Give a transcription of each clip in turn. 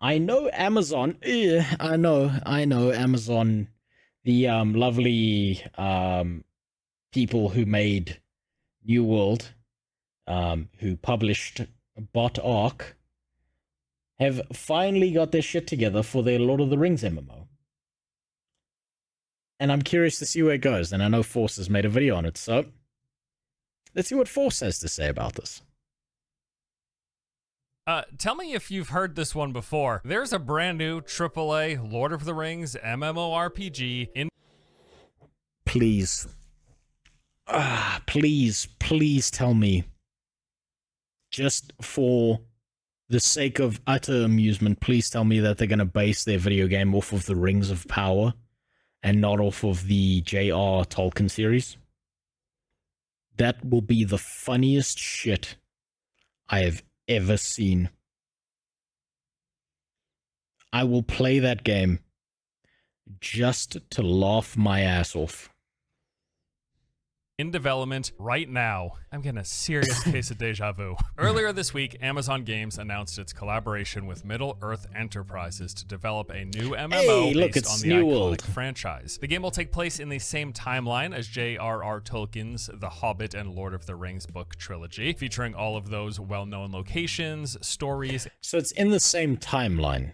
I know Amazon. I know Amazon. The lovely people who made New World, who published Bot Arc, have finally got their shit together for their Lord of the Rings MMO. And I'm curious to see where it goes. And I know Force has made a video on it, so let's see what Force has to say about this. Tell me if you've heard this one before. There's a brand new AAA Lord of the Rings MMORPG in. Please. Please tell me. Just for the sake of utter amusement, please tell me that they're going to base their video game off of the Rings of Power and not off of the J.R. Tolkien series. That will be the funniest shit I have ever seen. I will play that game just to laugh my ass off. In development right now. I'm getting a serious case of deja vu. Earlier this week, Amazon Games announced its collaboration with Middle-earth Enterprises to develop a new MMO based on the iconic franchise. The game will take place in the same timeline as J.R.R. Tolkien's The Hobbit and Lord of the Rings book trilogy, featuring all of those well-known locations, stories. So it's in the same timeline.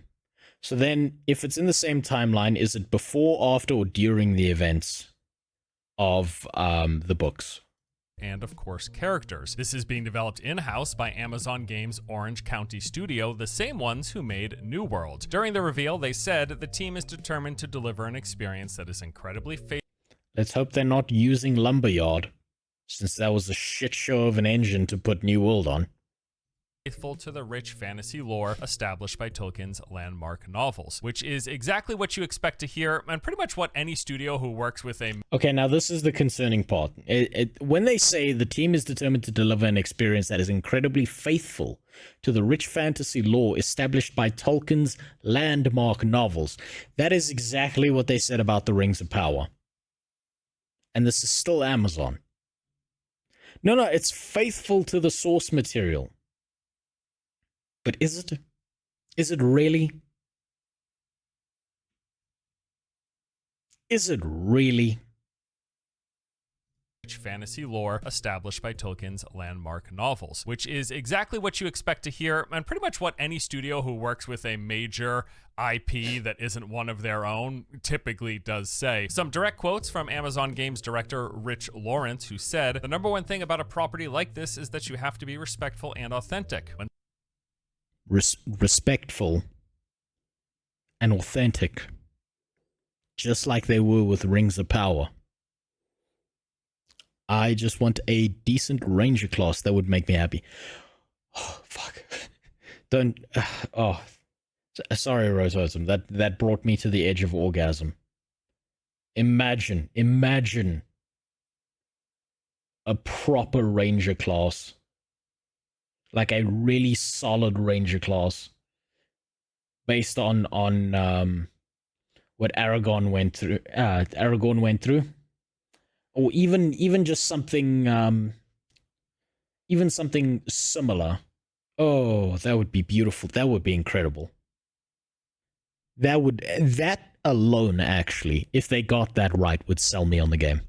So then, if it's in the same timeline, is it before, after, or during the events of the books? And of course, characters. This is being developed in-house by Amazon Games' Orange County studio, the same ones who made New World. During the reveal, they said the team is determined to deliver an experience that is incredibly faithful. Let's hope they're not using Lumberyard, since that was a shit show of an engine to put New World on. Faithful to the rich fantasy lore established by Tolkien's landmark novels, which is exactly what you expect to hear, and pretty much what any studio who works with a... Okay, now this is the concerning part. When they say the team is determined to deliver an experience that is incredibly faithful to the rich fantasy lore established by Tolkien's landmark novels, that is exactly what they said about the Rings of Power. And this is still Amazon. No, it's faithful to the source material. But is it? Is it really? Is it really? Fantasy lore established by Tolkien's landmark novels, which is exactly what you expect to hear, and pretty much what any studio who works with a major IP that isn't one of their own typically does say. Some direct quotes from Amazon Games director Rich Lawrence, who said, "The number one thing about a property like this is that you have to be respectful and authentic." Respectful and authentic, just like they were with Rings of Power. I just want a decent ranger class that would make me happy. Oh, fuck. Don't... sorry, Roze. That brought me to the edge of orgasm. Imagine a proper ranger class. Like a really solid ranger class. Based on what Aragorn went through. Or even just something even something similar. Oh, that would be beautiful. That would be incredible. That alone, actually, if they got that right, would sell me on the game.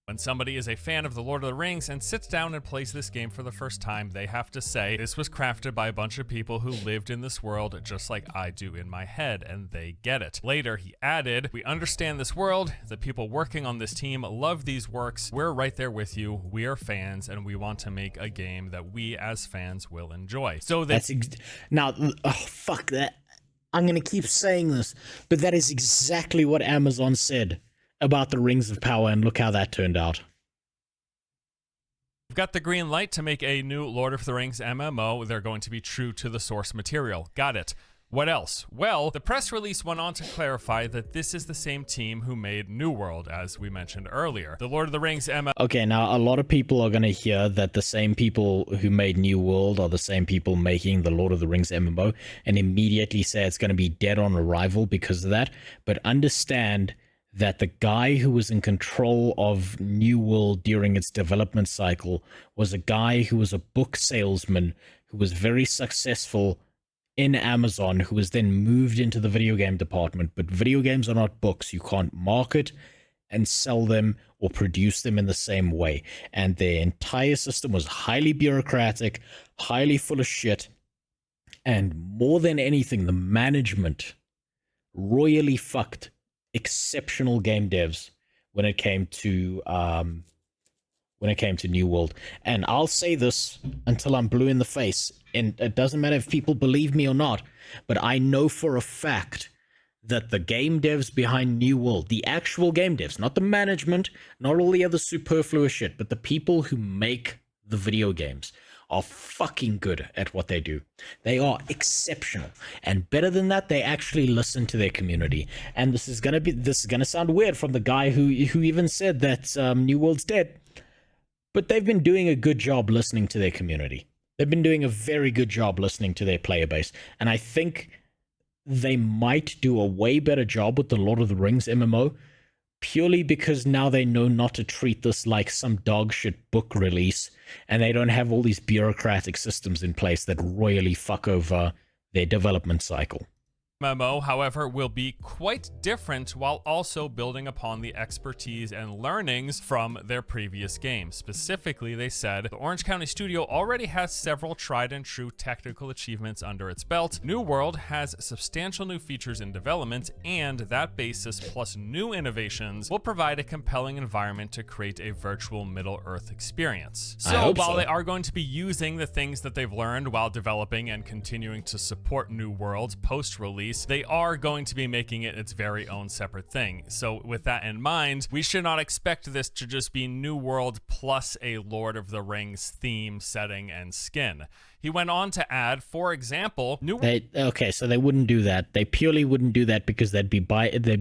When somebody is a fan of The Lord of the Rings and sits down and plays this game for the first time, they have to say, this was crafted by a bunch of people who lived in this world just like I do in my head, and they get it. Later, he added, "We understand this world, the people working on this team love these works, we're right there with you, we are fans, and we want to make a game that we as fans will enjoy." So now, oh, fuck that. I'm gonna keep saying this, but that is exactly what Amazon said about the Rings of Power, and look how that turned out. We've got the green light to make a new Lord of the Rings MMO. They're going to be true to the source material. Got it. What else? Well, the press release went on to clarify that this is the same team who made New World, as we mentioned earlier. The Lord of the Rings MMO... Okay, now a lot of people are going to hear that the same people who made New World are the same people making the Lord of the Rings MMO, and immediately say it's going to be dead on arrival because of that. But understand that the guy who was in control of New World during its development cycle was a guy who was a book salesman who was very successful in Amazon who was then moved into the video game department. But video games are not books. You can't market and sell them or produce them in the same way. And their entire system was highly bureaucratic, highly full of shit. And more than anything, the management royally fucked exceptional game devs when it came to New World. And I'll say this until I'm blue in the face, and it doesn't matter if people believe me or not, but I know for a fact that the game devs behind New World, the actual game devs, not the management, not all the other superfluous shit, but the people who make the video games, are fucking good at what they do. They are exceptional. And better than that, they actually listen to their community. And this is gonna sound weird from the guy who even said that New World's dead. But they've been doing a good job listening to their community. They've been doing a very good job listening to their player base. And I think they might do a way better job with the Lord of the Rings MMO, purely because now they know not to treat this like some dog shit book release, and they don't have all these bureaucratic systems in place that royally fuck over their development cycle. MMO, however, will be quite different while also building upon the expertise and learnings from their previous games. Specifically, they said the Orange County studio already has several tried and true technical achievements under its belt. New World has substantial new features in development, and that basis plus new innovations will provide a compelling environment to create a virtual Middle-earth experience. So while they are going to be using the things that they've learned while developing and continuing to support New World post-release, they are going to be making it its very own separate thing. So with that in mind, we should not expect this to just be New World plus a Lord of the Rings theme, setting, and skin. He went on to add, for example, so they wouldn't do that. They purely wouldn't do that because they'd be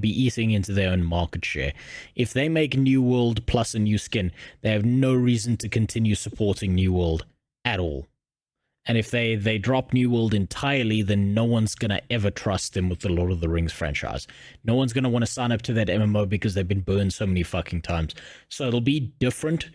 eating into their own market share. If they make New World plus a new skin, they have no reason to continue supporting New World at all. And if they drop New World entirely, then no one's going to ever trust them with the Lord of the Rings franchise. No one's going to want to sign up to that MMO because they've been burned so many fucking times. So it'll be different,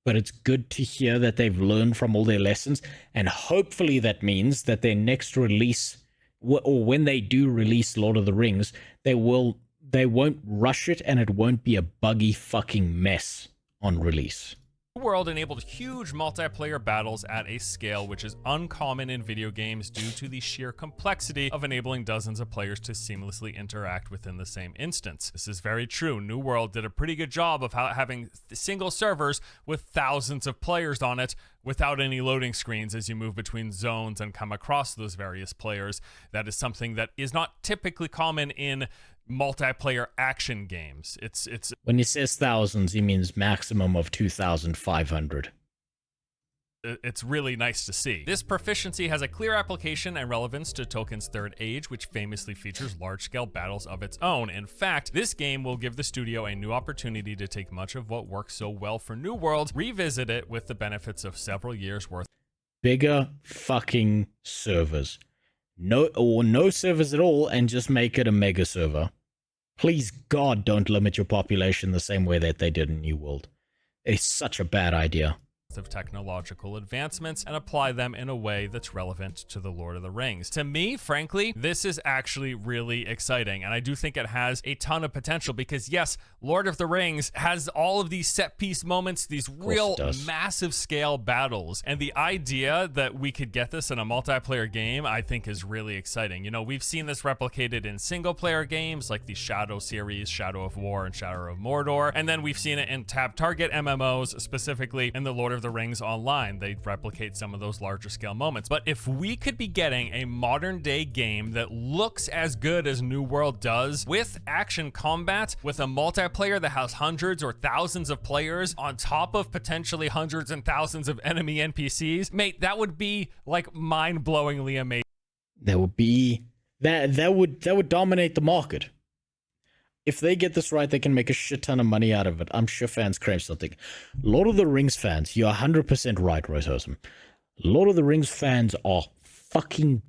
but it's good to hear that they've learned from all their lessons. And hopefully that means that their next release, or when they do release Lord of the Rings, they won't rush it and it won't be a buggy fucking mess on release. New World enabled huge multiplayer battles at a scale which is uncommon in video games due to the sheer complexity of enabling dozens of players to seamlessly interact within the same instance. This is very true. New World did a pretty good job of having single servers with thousands of players on it without any loading screens as you move between zones and come across those various players. That is something that is not typically common in multiplayer action games. It's when he says thousands, he means maximum of 2,500. It's really nice to see. This proficiency has a clear application and relevance to Tolkien's Third Age, which famously features large-scale battles of its own. In fact, this game will give the studio a new opportunity to take much of what worked so well for New World, revisit it with the benefits of several years worth. Bigger fucking servers. No servers at all, and just make it a mega server. Please, God, don't limit your population the same way that they did in New World. It's such a bad idea. Of technological advancements and apply them in a way that's relevant to the Lord of the Rings. To me, frankly, this is actually really exciting, and I do think it has a ton of potential because, yes, Lord of the Rings has all of these set piece moments, these real massive scale battles, and the idea that we could get this in a multiplayer game, I think is really exciting. You know, we've seen this replicated in single player games like the Shadow series, Shadow of War and Shadow of Mordor, and then we've seen it in tab target MMOs, specifically in the Lord of the Rings Online. They replicate some of those larger scale moments. But if we could be getting a modern day game that looks as good as New World does, with action combat, with a multiplayer that has hundreds or thousands of players on top of potentially hundreds and thousands of enemy NPCs, mate, that would be like mind-blowingly amazing. That would dominate the market. If they get this right, they can make a shit ton of money out of it. I'm sure fans crave something. Lord of the Rings fans, you're 100% right, Roze. Lord of the Rings fans are fucking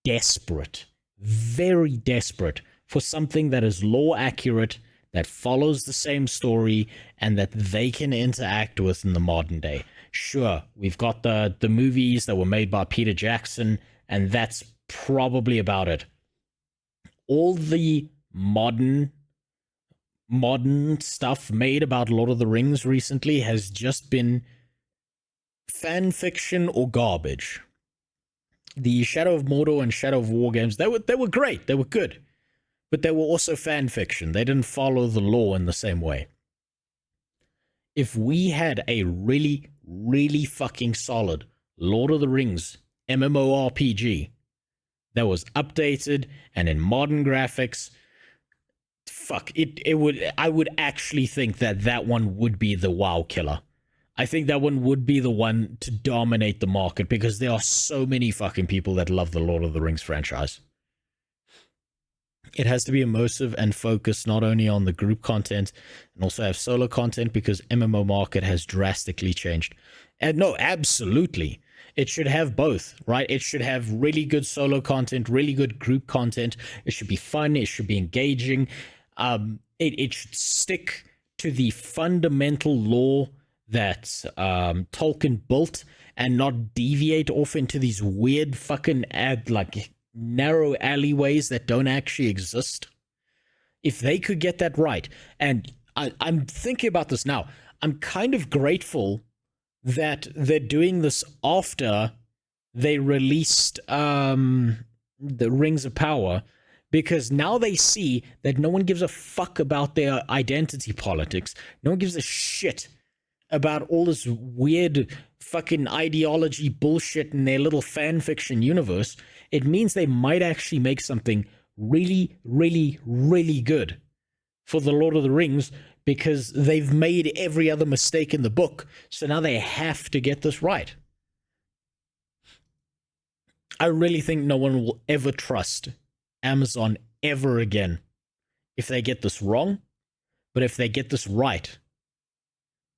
desperate, very desperate for something that is lore accurate, that follows the same story, and that they can interact with in the modern day. Sure, we've got the movies that were made by Peter Jackson, and that's probably about it. All the modern stuff made about Lord of the Rings recently has just been fan fiction or garbage. The Shadow of Mordor and Shadow of War games, they were great, they were good, but they were also fan fiction. They didn't follow the lore in the same way. If we had a really, really fucking solid Lord of the Rings MMORPG that was updated and in modern graphics, I would actually think that one would be the WoW killer. I think that one would be the one to dominate the market because there are so many fucking people that love the Lord of the Rings franchise. It has to be immersive and focused not only on the group content and also have solo content because MMO market has drastically changed. And no, absolutely. It should have both, right? It should have really good solo content, really good group content. It should be fun. It should be engaging. It should stick to the fundamental lore that Tolkien built and not deviate off into these weird fucking narrow alleyways that don't actually exist. If they could get that right, and I'm thinking about this now, I'm kind of grateful that they're doing this after they released the Rings of Power, because now they see that no one gives a fuck about their identity politics. No one gives a shit about all this weird fucking ideology bullshit in their little fan fiction universe. It means they might actually make something really, really, really good for the Lord of the Rings because they've made every other mistake in the book. So now they have to get this right. I really think no one will ever trust Amazon ever again if they get this wrong. But if they get this right,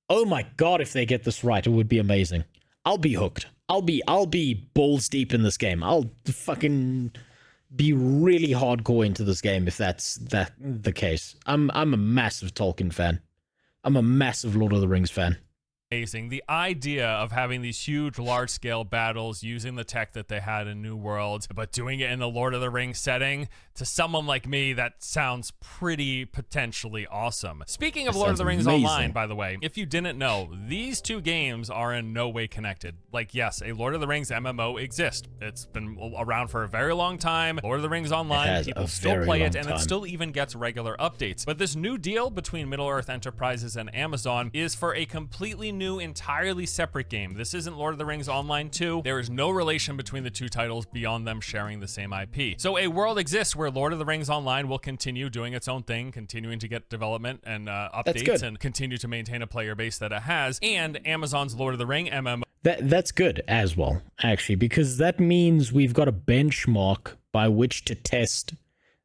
oh my god, if they get this right, it would be amazing. I'll be hooked. I'll be balls deep in this game. I'll fucking be really hardcore into this game if that's the case. I'm a massive Tolkien fan. I'm a massive Lord of the Rings fan. Amazing. The idea of having these huge, large-scale battles using the tech that they had in New World, but doing it in the Lord of the Rings setting, to someone like me, that sounds pretty potentially awesome. Speaking of Lord of the Rings Online, by the way, if you didn't know, these two games are in no way connected. Like, yes, a Lord of the Rings MMO exists. It's been around for a very long time. Lord of the Rings Online, people still play it, and it still even gets regular updates. But this new deal between Middle-earth Enterprises and Amazon is for a completely new, entirely separate game. This isn't Lord of the Rings Online 2. There is no relation between the two titles beyond them sharing the same IP. So a world exists where Lord of the Rings Online will continue doing its own thing, continuing to get development and updates and continue to maintain a player base that it has, and Amazon's Lord of the Ring MMO. That's good as well, actually, because that means we've got a benchmark by which to test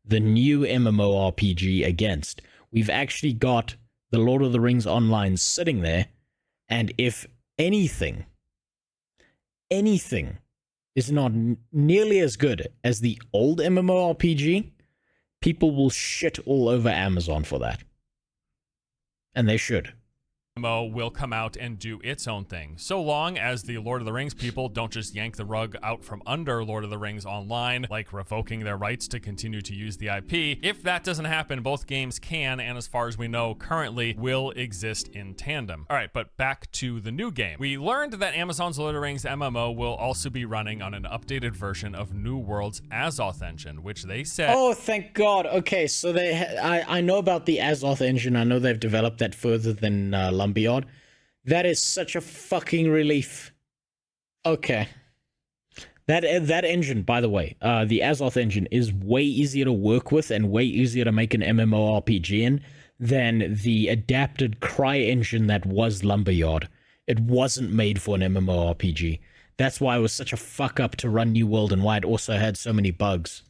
the new MMORPG against. We've actually got the Lord of the Rings Online sitting there, and if anything is not nearly as good as the old MMORPG, people will shit all over Amazon for that. And they should. MMO will come out and do its own thing, so long as the Lord of the Rings people don't just yank the rug out from under Lord of the Rings Online, like revoking their rights to continue to use the IP. If that doesn't happen, both games can, and as far as we know currently, will exist in tandem. All right, but back to the new game. We learned that Amazon's Lord of the Rings MMO will also be running on an updated version of New World's Azoth engine, which they said— Oh, thank God. Okay, so I know about the Azoth engine. I know they've developed that further than Lumberyard. That is such a fucking relief. Okay. That engine, by the way, the Azoth engine is way easier to work with and way easier to make an MMORPG in than the adapted Cry engine that was Lumberyard. It wasn't made for an MMORPG. That's why it was such a fuck up to run New World and why it also had so many bugs.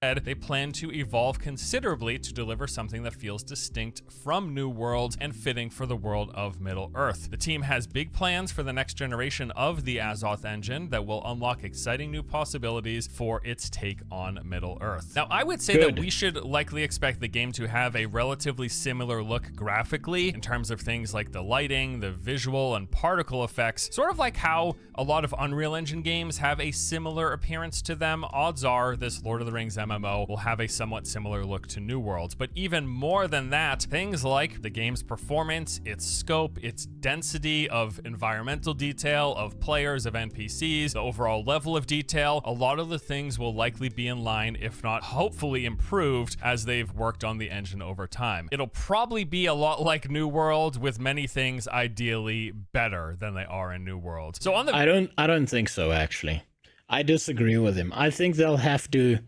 They plan to evolve considerably to deliver something that feels distinct from New World and fitting for the world of Middle-earth. The team has big plans for the next generation of the Azoth engine that will unlock exciting new possibilities for its take on Middle-earth. Now, I would say that we should likely expect the game to have a relatively similar look graphically in terms of things like the lighting, the visual and particle effects, sort of like how a lot of Unreal Engine games have a similar appearance to them. Odds are this Lord of the Rings MMO will have a somewhat similar look to New World. But even more than that, things like the game's performance, its scope, its density of environmental detail, of players, of NPCs, the overall level of detail, a lot of the things will likely be in line, if not hopefully improved, as they've worked on the engine over time. It'll probably be a lot like New World, with many things ideally better than they are in New World. So on the I don't think so, actually. I disagree with him. I think they'll have to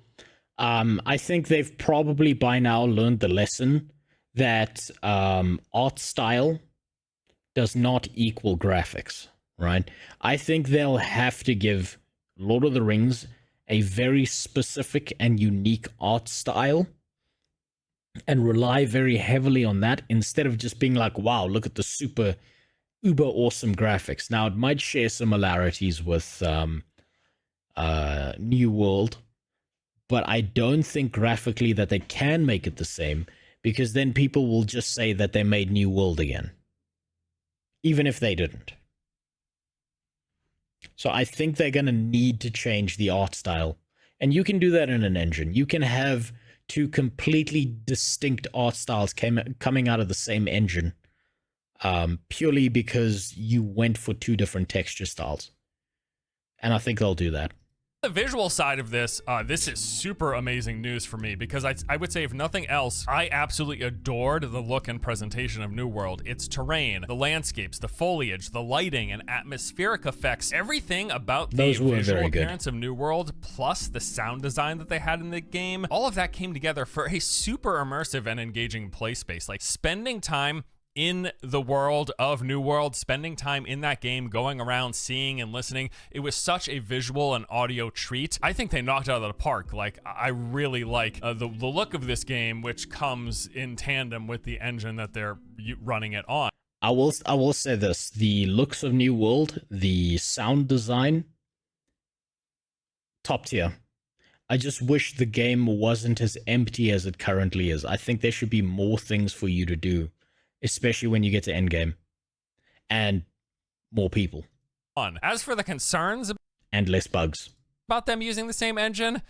I think they've probably by now learned the lesson that art style does not equal graphics, right? I think they'll have to give Lord of the Rings a very specific and unique art style and rely very heavily on that instead of just being like, wow, look at the super uber awesome graphics. Now, it might share similarities with New World, but I don't think graphically that they can make it the same, because then people will just say that they made New World again, even if they didn't. So I think they're going to need to change the art style, and you can do that in an engine. You can have two completely distinct art styles coming out of the same engine, purely because you went for two different texture styles, and I think they'll do that. The visual side of this, this is super amazing news for me, because I would say, if nothing else, I absolutely adored the look and presentation of New World. Its terrain, the landscapes, the foliage, the lighting and atmospheric effects, everything about the visual appearance of New World, plus the sound design that they had in the game, all of that came together for a super immersive and engaging play space. Like, spending time in the world of New World, spending time in that game, going around, seeing and listening, it was such a visual and audio treat. I think they knocked it out of the park. Like, I really like the look of this game, which comes in tandem with the engine that they're running it on. I will say this: the looks of New World, the sound design, top tier. I just wish the game wasn't as empty as it currently is. I think there should be more things for you to do, especially when you get to endgame, and more people. As for the concerns and less bugs about them using the same engine,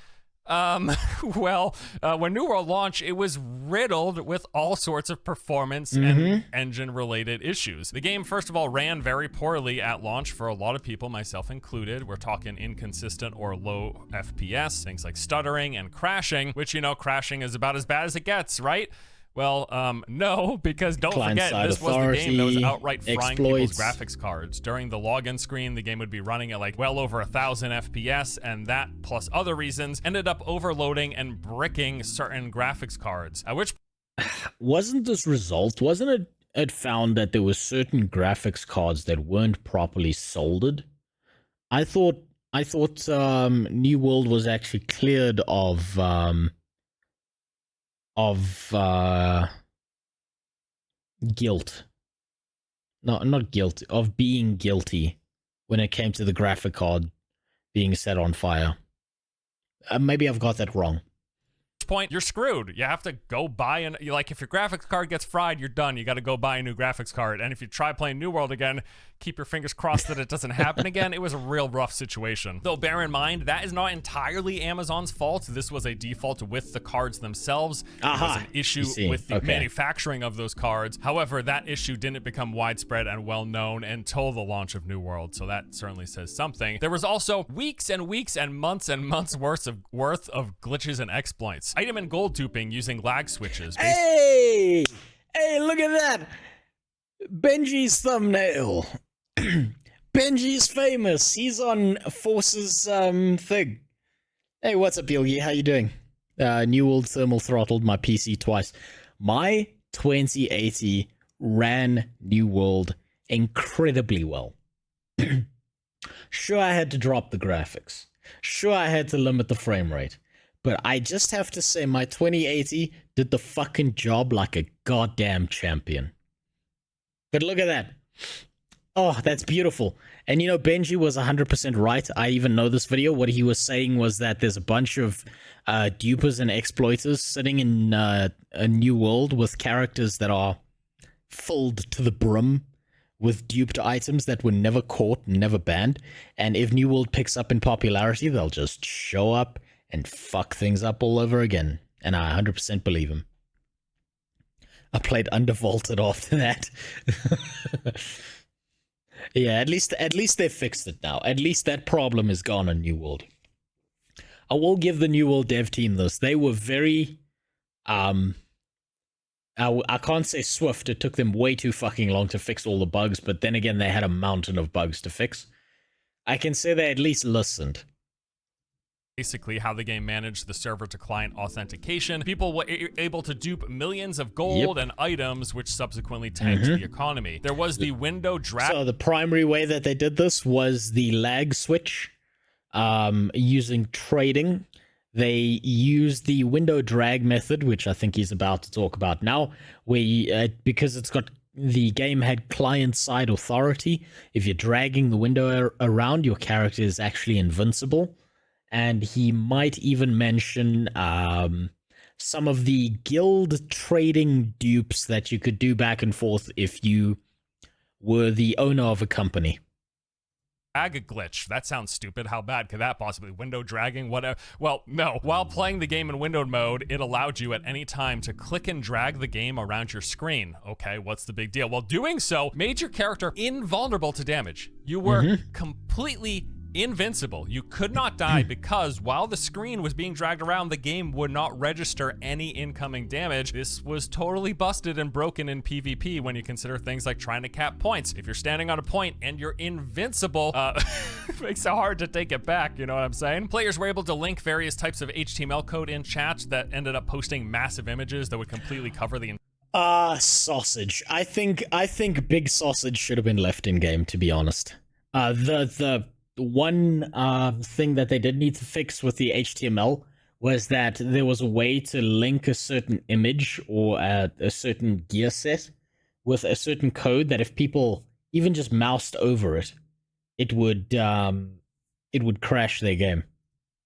well, when New World launched, it was riddled with all sorts of performance and engine-related issues. The game, first of all, ran very poorly at launch for a lot of people, myself included. We're talking inconsistent or low FPS, things like stuttering and crashing, which, you know, crashing is about as bad as it gets, right? Well, no, because don't forget, this was the game that was outright frying people's graphics cards. During the login screen, the game would be running at like well over 1,000 FPS, and that, plus other reasons, ended up overloading and bricking certain graphics cards. At which wasn't it found that there were certain graphics cards that weren't properly soldered? I thought New World was actually cleared of guilt. No, not guilt, of being guilty when it came to the graphic card being set on fire. Maybe I've got that wrong. Point, you're screwed. You have to go buy like, if your graphics card gets fried, you're done. You got to go buy a new graphics card. And if you try playing New World again, keep your fingers crossed that it doesn't happen again. It was a real rough situation. Though bear in mind, that is not entirely Amazon's fault. This was a default with the cards themselves. It was an issue with the manufacturing of those cards. However, that issue didn't become widespread and well known until the launch of New World. So that certainly says something. There was also weeks and weeks and months worth of glitches and exploits. Item and gold duping using lag switches. Hey, look at that. Benji's thumbnail. Benji's famous. He's on Force's thing. Hey, what's up, Yogi? How you doing? New World thermal throttled my PC twice. My 2080 ran New World incredibly well. Sure, I had to drop the graphics. Sure, I had to limit the frame rate. But I just have to say, my 2080 did the fucking job like a goddamn champion. But look at that. Oh, that's beautiful. And you know, Benji was 100% right. I even know this video. What he was saying was that there's a bunch of dupers and exploiters sitting in a new world with characters that are filled to the brim with duped items that were never caught and never banned. And if New World picks up in popularity, they'll just show up and fuck things up all over again. And I 100% believe him. I played Undervaulted after that. Yeah, at least they fixed it now. At least that problem is gone on New World. I will give the New World dev team this. They were very I can't say swift. It took them way too fucking long to fix all the bugs, but then again, they had a mountain of bugs to fix. I can say they at least listened. Basically how the game managed the server to client authentication. People were able to dupe millions of gold and items, which subsequently tanked the economy. There was the window drag. So the primary way that they did this was the lag switch, using trading. They used the window drag method, which I think he's about to talk about now, where because the game had client-side authority, if you're dragging the window around, your character is actually invincible. And he might even mention some of the guild trading dupes that you could do back and forth if you were the owner of a company. Drag glitch. That sounds stupid. How bad could that possibly? Window dragging? Whatever. Well, no. While playing the game in windowed mode, it allowed you at any time to click and drag the game around your screen. Okay, what's the big deal? Well, doing so made your character invulnerable to damage. You were completely invincible. You could not die because while the screen was being dragged around, the game would not register any incoming damage. This was totally busted and broken in PvP when you consider things like trying to cap points. If you're standing on a point and you're invincible, it makes it hard to take it back, you know what I'm saying? Players were able to link various types of HTML code in chat that ended up posting massive images that would completely cover the sausage. I think Big Sausage should have been left in game, to be honest. The one thing that they did need to fix with the HTML was that there was a way to link a certain image or a certain gear set with a certain code that if people even just moused over it, it would crash their game.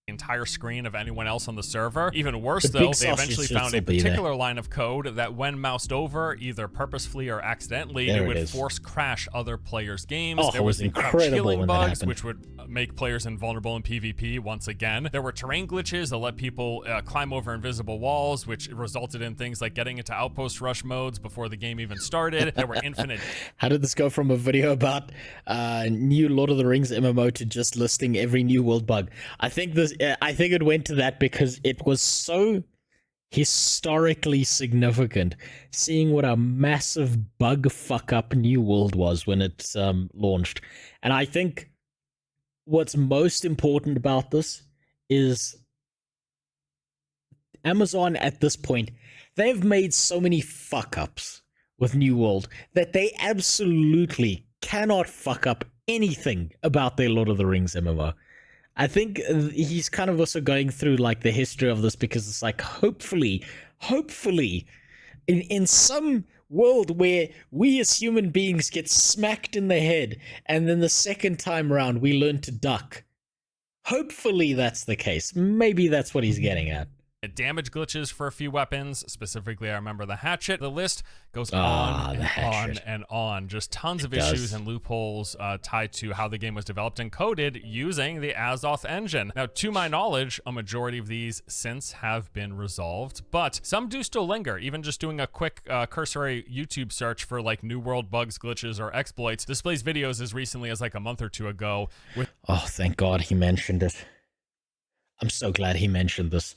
Entire screen of anyone else on the server. Even worse, though, they eventually found a particular line of code that when moused over, either purposefully or accidentally, it would force crash other players' games. Oh, there was the crouch killing bugs, which would make players invulnerable in PvP once again. There were terrain glitches that let people climb over invisible walls, which resulted in things like getting into outpost rush modes before the game even started. There were infinite... How did this go from a video about new Lord of the Rings MMO to just listing every new world bug? I think it went to that because it was so historically significant seeing what a massive bug fuck up New World was when it launched. And I think what's most important about this is Amazon at this point, they've made so many fuck ups with New World that they absolutely cannot fuck up anything about their Lord of the Rings MMO. I think he's kind of also going through like the history of this because it's like hopefully in some world where we as human beings get smacked in the head and then the second time around we learn to duck. Hopefully that's the case. Maybe that's what he's getting at. Damage glitches for a few weapons. Specifically, I remember the hatchet. The list goes on and on and on. Just tons of issues and loopholes tied to how the game was developed and coded using the Azoth engine. Now, to my knowledge, a majority of these since have been resolved, but some do still linger. Even just doing a quick cursory YouTube search for like New World bugs, glitches, or exploits displays videos as recently as like a month or two ago. Oh, thank God he mentioned it. I'm so glad he mentioned this.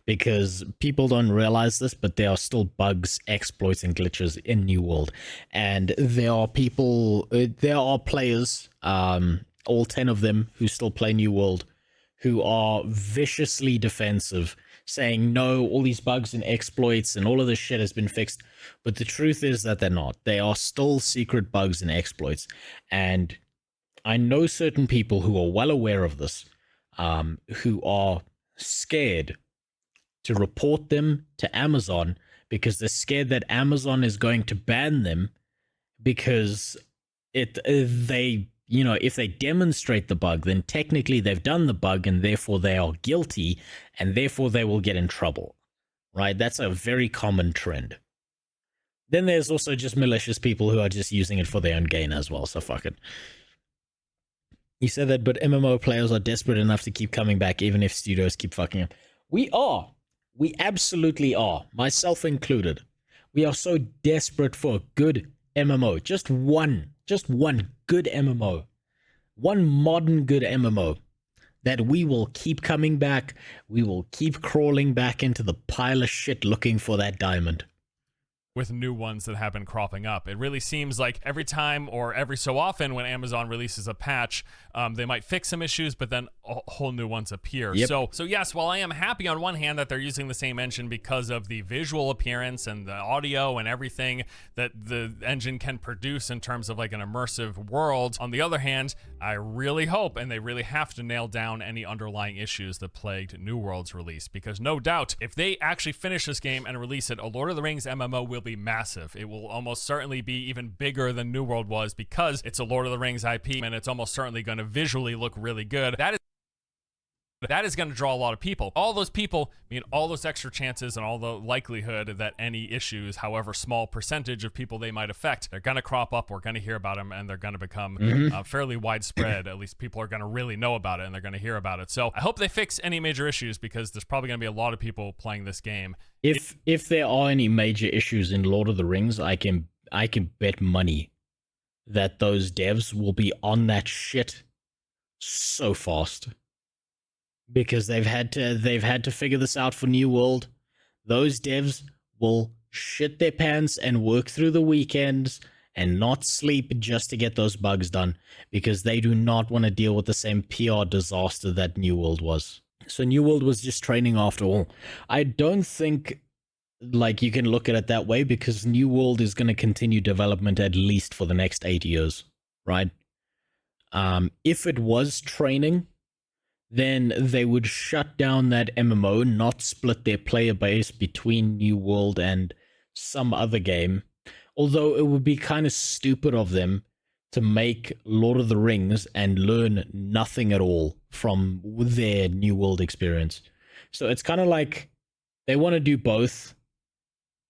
Because people don't realize this, but there are still bugs, exploits, and glitches in New World. And there are players, all 10 of them who still play New World, who are viciously defensive, saying, no, all these bugs and exploits and all of this shit has been fixed. But the truth is that they're not. They are still secret bugs and exploits. And I know certain people who are well aware of this, who are scared to report them to Amazon because they're scared that Amazon is going to ban them because they, you know, if they demonstrate the bug, then technically they've done the bug and therefore they are guilty and therefore they will get in trouble, right? That's a very common trend. Then there's also just malicious people who are just using it for their own gain as well, so fuck it. You said that, but MMO players are desperate enough to keep coming back even if studios keep fucking up. We are. We absolutely are, myself included. We are so desperate for a good MMO. Just one good MMO. One modern good MMO that we will keep coming back. We will keep crawling back into the pile of shit looking for that diamond. With new ones that have been cropping up. It really seems like every time or every so often when Amazon releases a patch, they might fix some issues, but then whole new ones appear. Yep. So yes, while I am happy on one hand that they're using the same engine because of the visual appearance and the audio and everything that the engine can produce in terms of like an immersive world, on the other hand, I really hope, and they really have to nail down any underlying issues that plagued New World's release, because no doubt, if they actually finish this game and release it, a Lord of the Rings MMO will be massive. It will almost certainly be even bigger than New World was because it's a Lord of the Rings IP and it's almost certainly going to visually look really good. That is going to draw a lot of people. All those people mean all those extra chances and all the likelihood that any issues, however small percentage of people they might affect, they're going to crop up, we're going to hear about them, and they're going to become fairly widespread. At least people are going to really know about it and they're going to hear about it. So I hope they fix any major issues because there's probably going to be a lot of people playing this game. If there are any major issues in Lord of the Rings, I can bet money that those devs will be on that shit so fast. Because they've had to figure this out for New World. Those devs will shit their pants and work through the weekends and not sleep just to get those bugs done, because they do not want to deal with the same PR disaster that New World was. So New World was just training after all. I don't think like you can look at it that way, because New World is going to continue development at least for the next 8 years, right? If it was training, then they would shut down that MMO, not split their player base between New World and some other game. Although it would be kind of stupid of them to make Lord of the Rings and learn nothing at all from their New World experience. So it's kind of like they want to do both,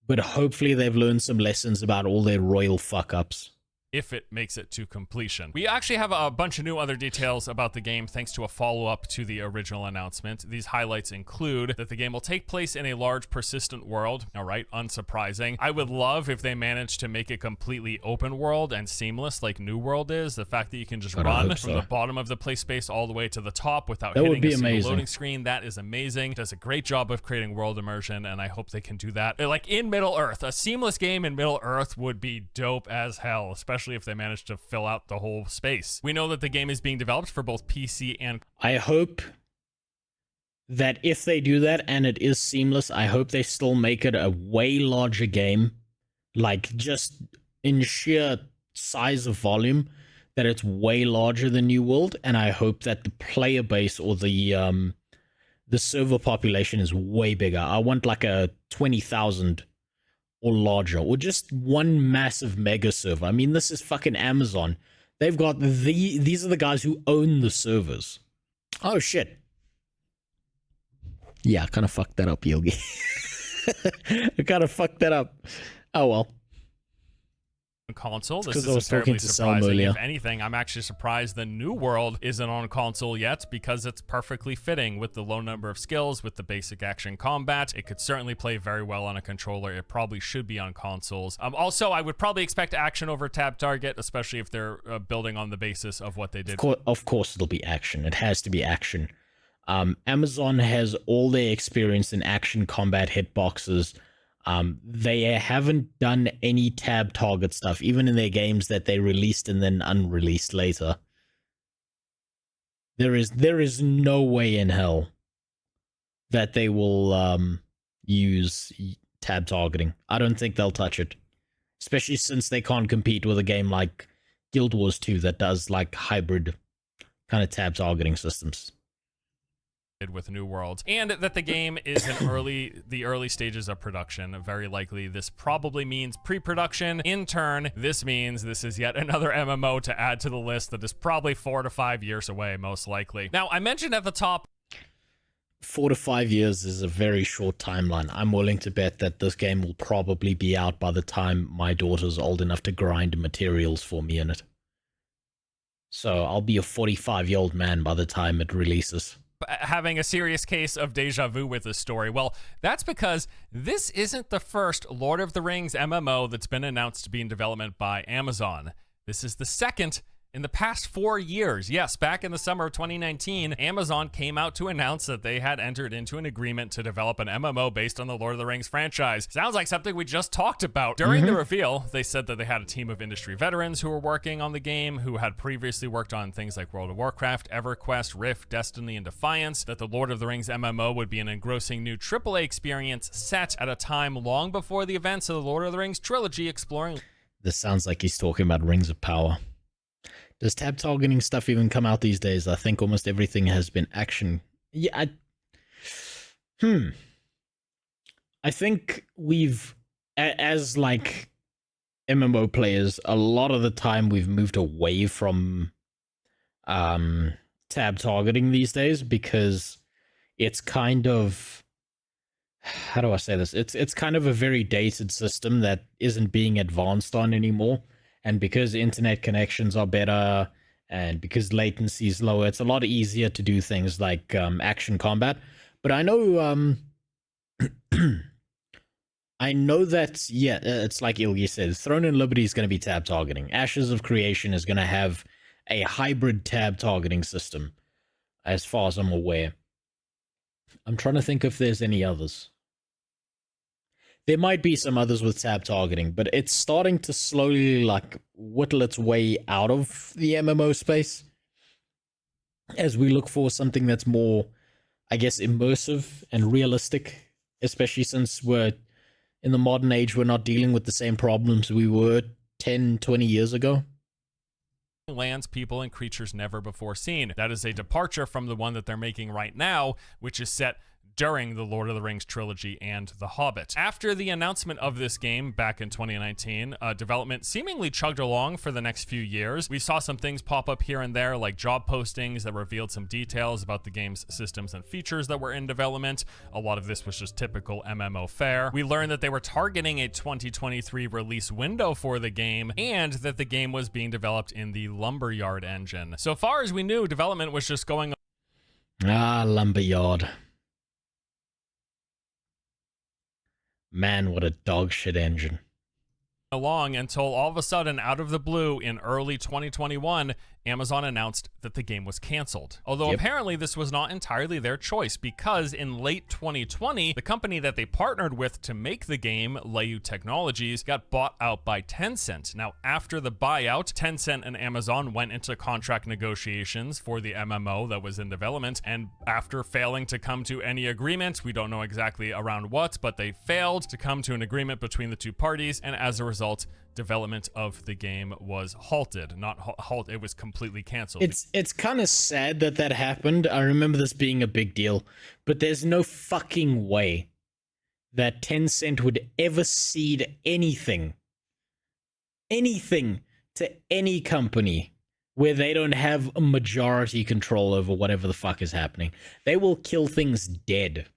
but hopefully they've learned some lessons about all their royal fuck-ups. If it makes it to completion. We actually have a bunch of new other details about the game thanks to a follow-up to the original announcement. These highlights include that the game will take place in a large persistent world. All right, unsurprising. I would love if they managed to make it completely open world and seamless like New World is. The fact that you can just run from the bottom of the play space all the way to the top without hitting a single loading screen, that is amazing. It does a great job of creating world immersion, and I hope they can do that. Like in Middle Earth, a seamless game in Middle Earth would be dope as hell, especially if they manage to fill out the whole space. We know that the game is being developed for both PC and... I hope that if they do that and it is seamless, I hope they still make it a way larger game, like just in sheer size of volume, that it's way larger than New World, and I hope that the player base or the server population is way bigger. I want like a 20,000 or larger, or just one massive mega server. I mean, this is fucking Amazon. They've got these are the guys who own the servers. Oh shit. Yeah, I kind of fucked that up, Yogi. I kind of fucked that up. Oh well. Console. This is terribly surprising. If anything, I'm actually surprised the New World isn't on console yet, because it's perfectly fitting with the low number of skills, with the basic action combat. It could certainly play very well on a controller. It probably should be on consoles. Also, I would probably expect action over tab target, especially if they're building on the basis of what they did. Of course it'll be action. It has to be action. Amazon has all their experience in action combat hitboxes. They haven't done any tab target stuff, even in their games that they released and then unreleased later. There is no way in hell that they will use tab targeting. I don't think they'll touch it, especially since they can't compete with a game like Guild Wars 2 that does like hybrid kind of tab targeting systems. with New Worlds, and that the game is in the early stages of production. Very likely this probably means pre-production. In turn, this means this is yet another MMO to add to the list that is probably 4 to 5 years away, most likely. Now, I mentioned at the top 4 to 5 years is a very short timeline. I'm willing to bet that this game will probably be out by the time my daughter's old enough to grind materials for me in it. So I'll be a 45-year-old man by the time it releases. having a serious case of deja vu with this story. Well, that's because this isn't the first Lord of the Rings MMO that's been announced to be in development by Amazon. This is the second in the past 4 years. Yes, back in the summer of 2019, Amazon came out to announce that they had entered into an agreement to develop an MMO based on the Lord of the Rings franchise. Sounds like something we just talked about. During the reveal, they said that they had a team of industry veterans who were working on the game, who had previously worked on things like World of Warcraft, EverQuest, Rift, Destiny, and Defiance, that the Lord of the Rings MMO would be an engrossing new AAA experience set at a time long before the events of the Lord of the Rings trilogy, exploring... This sounds like he's talking about Rings of Power. Does tab targeting stuff even come out these days? I think almost everything has been action. Yeah, I think we've, as like MMO players, a lot of the time we've moved away from tab targeting these days because it's kind of, how do I say this? It's kind of a very dated system that isn't being advanced on anymore. And because internet connections are better and because latency is lower, it's a lot easier to do things like action combat. But I know I know that, yeah, it's like Ilgi said, Throne and Liberty is going to be tab targeting. Ashes of Creation is going to have a hybrid tab targeting system, as far as I'm aware. I'm trying to think if there's any others. There might be some others with tab targeting, but it's starting to slowly like whittle its way out of the MMO space as we look for something that's more, I guess, immersive and realistic, especially since we're in the modern age, we're not dealing with the same problems we were 10, 20 years ago. Lands, people, and creatures never before seen. That is a departure from the one that they're making right now, which is set during the Lord of the Rings trilogy and The Hobbit. After the announcement of this game back in 2019, development seemingly chugged along for the next few years. We saw some things pop up here and there, like job postings that revealed some details about the game's systems and features that were in development. A lot of this was just typical MMO fare. We learned that they were targeting a 2023 release window for the game, and that the game was being developed in the Lumberyard engine. So far as we knew, development was just going... Lumberyard. Man, what a dog shit engine. Along until all of a sudden, out of the blue, in early 2021, Amazon announced that the game was canceled. Although apparently this was not entirely their choice, because in late 2020, the company that they partnered with to make the game, Leiyu Technologies, got bought out by Tencent. Now, after the buyout, Tencent and Amazon went into contract negotiations for the MMO that was in development, and after failing to come to any agreement, we don't know exactly around what, but they failed to come to an agreement between the two parties, and as a result, development of the game was halted. Not halt, it was completely canceled. It's kind of sad that that happened. I remember this being a big deal, but there's no fucking way that Tencent would ever cede anything to any company where they don't have a majority control over whatever the fuck is happening. They will kill things dead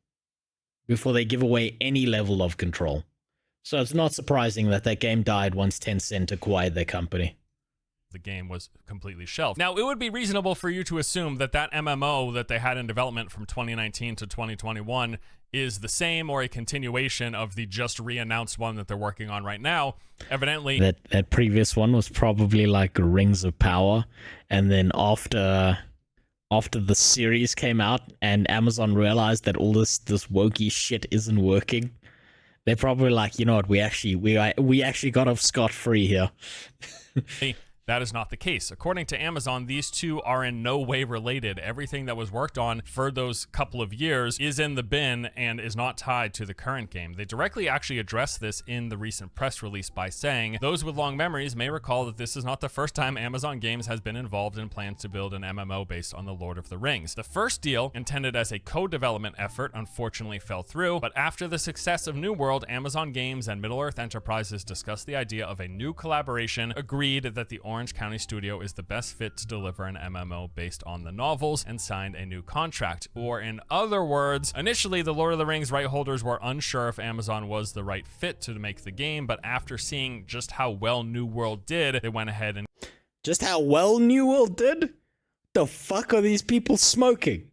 before they give away any level of control. So it's not surprising that that game died once Tencent acquired their company. The game was completely shelved. Now, it would be reasonable for you to assume that that MMO that they had in development from 2019 to 2021 is the same or a continuation of the just re-announced one that they're working on right now. Evidently, that previous one was probably like Rings of Power, and then after the series came out and Amazon realized that all this wokey shit isn't working, they're probably like, you know what, we actually got off scot-free here. That is not the case. According to Amazon, these two are in no way related. Everything that was worked on for those couple of years is in the bin and is not tied to the current game. They directly actually addressed this in the recent press release by saying, those with long memories may recall that this is not the first time Amazon Games has been involved in plans to build an MMO based on the Lord of the Rings. The first deal, intended as a co-development effort, unfortunately fell through, but after the success of New World, Amazon Games and Middle-earth Enterprises discussed the idea of a new collaboration, agreed that the Orange County studio is the best fit to deliver an MMO based on the novels, and signed a new contract. Or in other words, initially the Lord of the Rings right holders were unsure if Amazon was the right fit to make the game, but after seeing just how well New World did, they went ahead and... Just how well New World did? The fuck are these people smoking?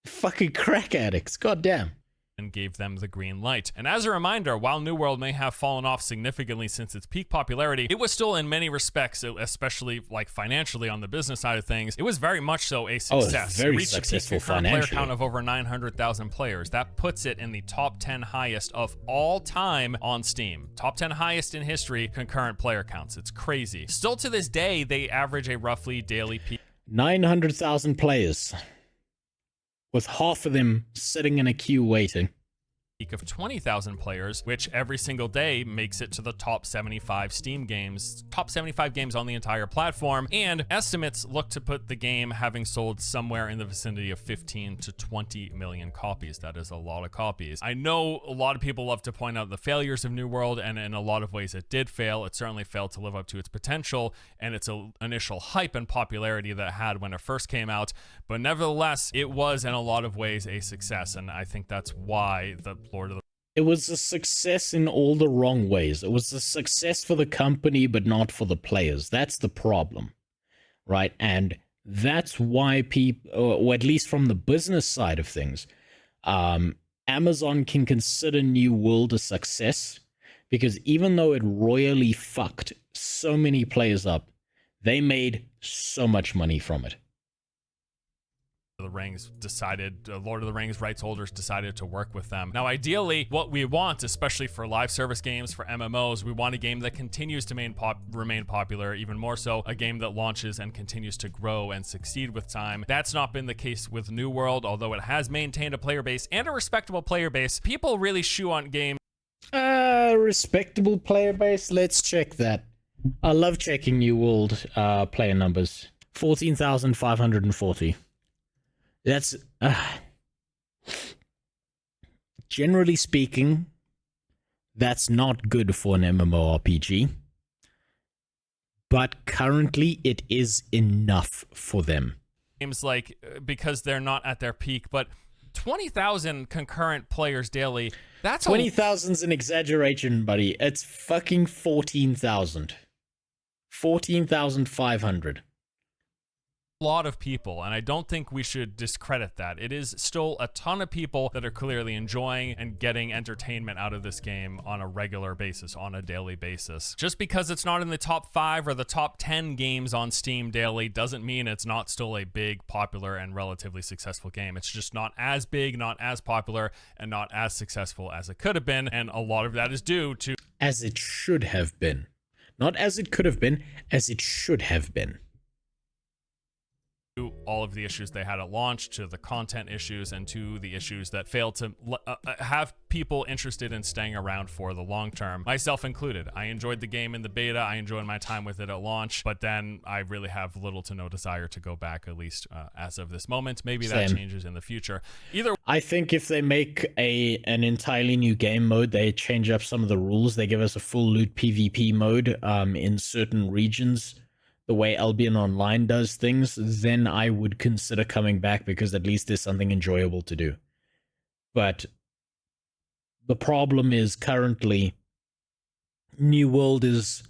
Fucking crack addicts, goddamn. And gave them the green light. And as a reminder, while New World may have fallen off significantly since its peak popularity, it was still in many respects, especially like financially on the business side of things, it was very much so a success. Oh, very it reached successful a peak concurrent player financially. count of over 900,000 players. That puts it in the top 10 highest of all time on Steam. Top 10 highest in history concurrent player counts. It's crazy. Still to this day, they average a roughly daily peak 900,000 players, with half of them sitting in a queue waiting. of 20,000 players, which every single day makes it to the top 75 Steam games, top 75 games on the entire platform, and estimates look to put the game having sold somewhere in the vicinity of 15 to 20 million copies. That is a lot of copies. I know a lot of people love to point out the failures of New World, and in a lot of ways it did fail. It certainly failed to live up to its potential and its initial hype and popularity that it had when it first came out, but nevertheless, it was in a lot of ways a success, and I think that's why the Lord of the... It was a success in all the wrong ways. It was a success for the company, but not for the players. That's the problem, right? And that's why people, or at least from the business side of things, Amazon can consider New World a success, because even though it royally fucked so many players up, they made so much money from it. the Rings decided, Lord of the Rings rights holders decided to work with them. Now, ideally, what we want, especially for live service games, for MMOs, we want a game that continues to remain popular, even more so, a game that launches and continues to grow and succeed with time. That's not been the case with New World, although it has maintained a player base and a respectable player base. People really shoe on games. Respectable player base? Let's check that. I love checking New World player numbers. 14,540. That's generally speaking, that's not good for an MMORPG, but currently it is enough for them. Games like, because they're not at their peak, but 20,000 concurrent players daily, that's 20,000's an exaggeration, buddy. It's fucking 14,000. 14,500. lot of people, and I don't think we should discredit that. It is still a ton of people that are clearly enjoying and getting entertainment out of this game on a regular basis, on a daily basis. Just because it's not in the top 5 or the top 10 games on Steam daily doesn't mean it's not still a big, popular, and relatively successful game. It's just not as big, not as popular, and not as successful as it could have been, and a lot of that is due to... As it should have been. Not as it could have been, as it should have been. All of the issues they had at launch, to the content issues, and to the issues that failed to have people interested in staying around for the long term, myself included. I enjoyed the game in the beta, I enjoyed my time with it at launch, but then I really have little to no desire to go back, at least as of this moment. Maybe that changes in the future. I think if they make an entirely new game mode, they change up some of the rules, they give us a full loot PvP mode in certain regions, the way Albion Online does things, then I would consider coming back, because at least there's something enjoyable to do. But the problem is currently New World is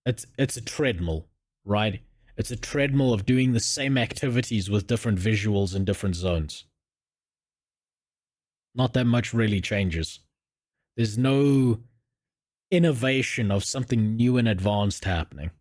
it's a treadmill, right? It's a treadmill of doing the same activities with different visuals in different zones. Not that much really changes. There's no innovation of something new and advanced happening.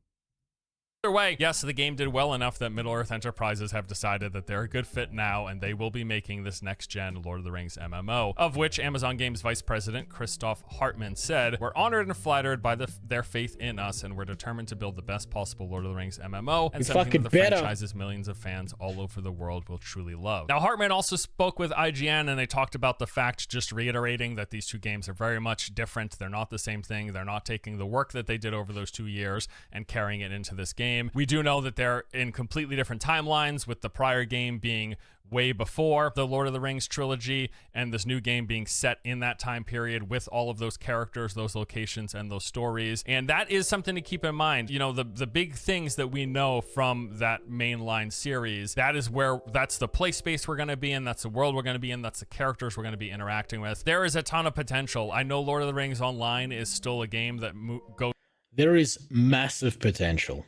Either way, yes, the game did well enough that Middle-earth Enterprises have decided that they're a good fit now, and they will be making this next-gen Lord of the Rings MMO, of which Amazon Games Vice President Christoph Hartmann said, "We're honored and flattered by their faith in us, and we're determined to build the best possible Lord of the Rings MMO, and something that the franchise's millions of fans all over the world will truly love." Now, Hartmann also spoke with IGN, and they talked about the fact, just reiterating that these two games are very much different. They're not the same thing. They're not taking the work that they did over those 2 years and carrying it into this game. We do know that they're in completely different timelines, with the prior game being way before the Lord of the Rings trilogy, and this new game being set in that time period with all of those characters, those locations, and those stories. And that is something to keep in mind. You know, the big things that we know from that mainline series, that's the play space we're going to be in, that's the world we're going to be in, that's the characters we're going to be interacting with. There is a ton of potential. I know Lord of the Rings Online is still a game that goes... There is massive potential.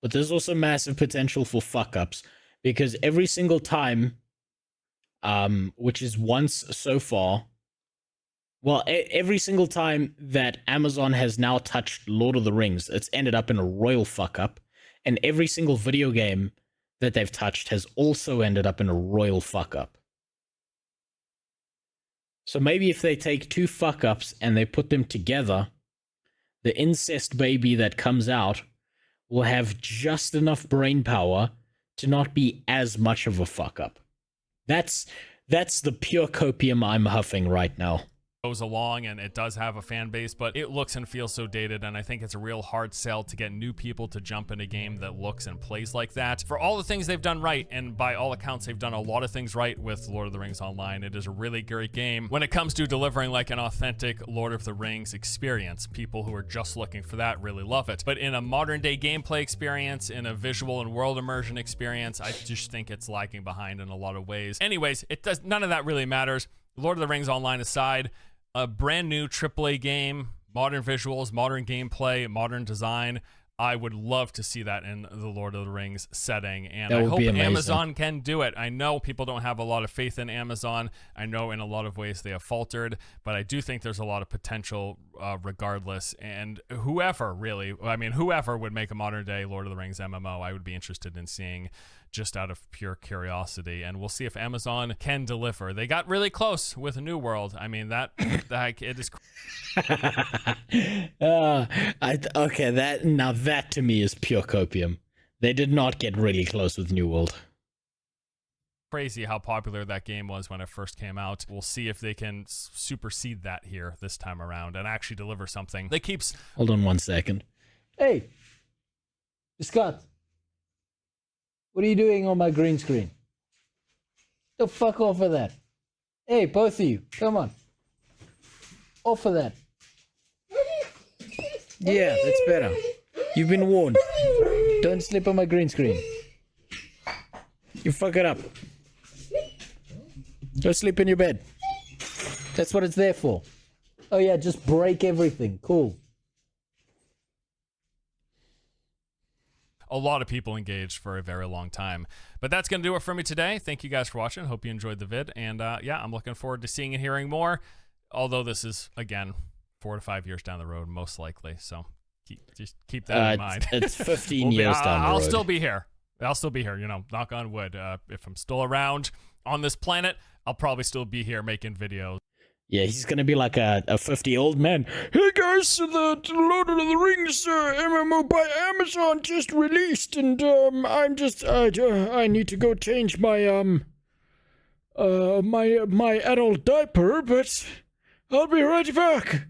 But there's also massive potential for fuck-ups, because every single time, which is once so far, well, every single time that Amazon has now touched Lord of the Rings, it's ended up in a royal fuck-up, and every single video game that they've touched has also ended up in a royal fuck-up. So maybe if they take two fuck-ups and they put them together, the incest baby that comes out will have just enough brain power to not be as much of a fuck up. That's the pure copium I'm huffing right now. Goes along, and it does have a fan base, but it looks and feels so dated, and I think it's a real hard sell to get new people to jump in a game that looks and plays like that. For all the things they've done right, and by all accounts they've done a lot of things right with Lord of the Rings Online, it is a really great game when it comes to delivering like an authentic Lord of the Rings experience. People who are just looking for that really love it. But in a modern day gameplay experience, in a visual and world immersion experience, I just think it's lagging behind in a lot of ways. Anyways, none of that really matters. Lord of the Rings Online aside, a brand new AAA game, modern visuals, modern gameplay, modern design. I would love to see that in the Lord of the Rings setting, and I hope Amazon can do it. I know people don't have a lot of faith in Amazon. I know in a lot of ways they have faltered, but I do think there's a lot of potential regardless, and whoever would make a modern day Lord of the Rings MMO, I would be interested in seeing, just out of pure curiosity, and we'll see if Amazon can deliver. They got really close with New World. I mean, that it is... Okay, that to me is pure copium. They did not get really close with New World. Crazy how popular that game was when it first came out. We'll see if they can supersede that here this time around and actually deliver something that keeps... Hold on 1 second. Hey, Scott. What are you doing on my green screen? The fuck off of that. Hey, both of you, come on. Off of that. Yeah, that's better. You've been warned. Don't slip on my green screen. You fuck it up. Go sleep in your bed. That's what it's there for. Oh yeah, just break everything. Cool. A lot of people engaged for a very long time. But that's going to do it for me today. Thank you guys for watching. Hope you enjoyed the vid. And yeah, I'm looking forward to seeing and hearing more. Although this is, again, 4 to 5 years down the road, most likely. So just keep that in mind. It's 15 years down the road. I'll still be here. I'll still be here, you know, knock on wood. If I'm still around on this planet, I'll probably still be here making videos. Yeah, he's gonna be like a 50-year-old man. Hey guys, the Lord of the Rings MMO by Amazon just released, and I need to go change my my adult diaper, but I'll be right back.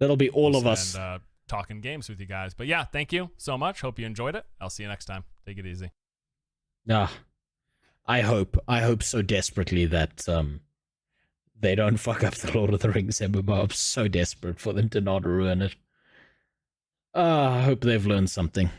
That'll be all of us. And talking games with you guys. But yeah, thank you so much. Hope you enjoyed it. I'll see you next time. Take it easy. I hope so desperately that they don't fuck up the Lord of the Rings MMO. I'm so desperate for them to not ruin it. I hope they've learned something.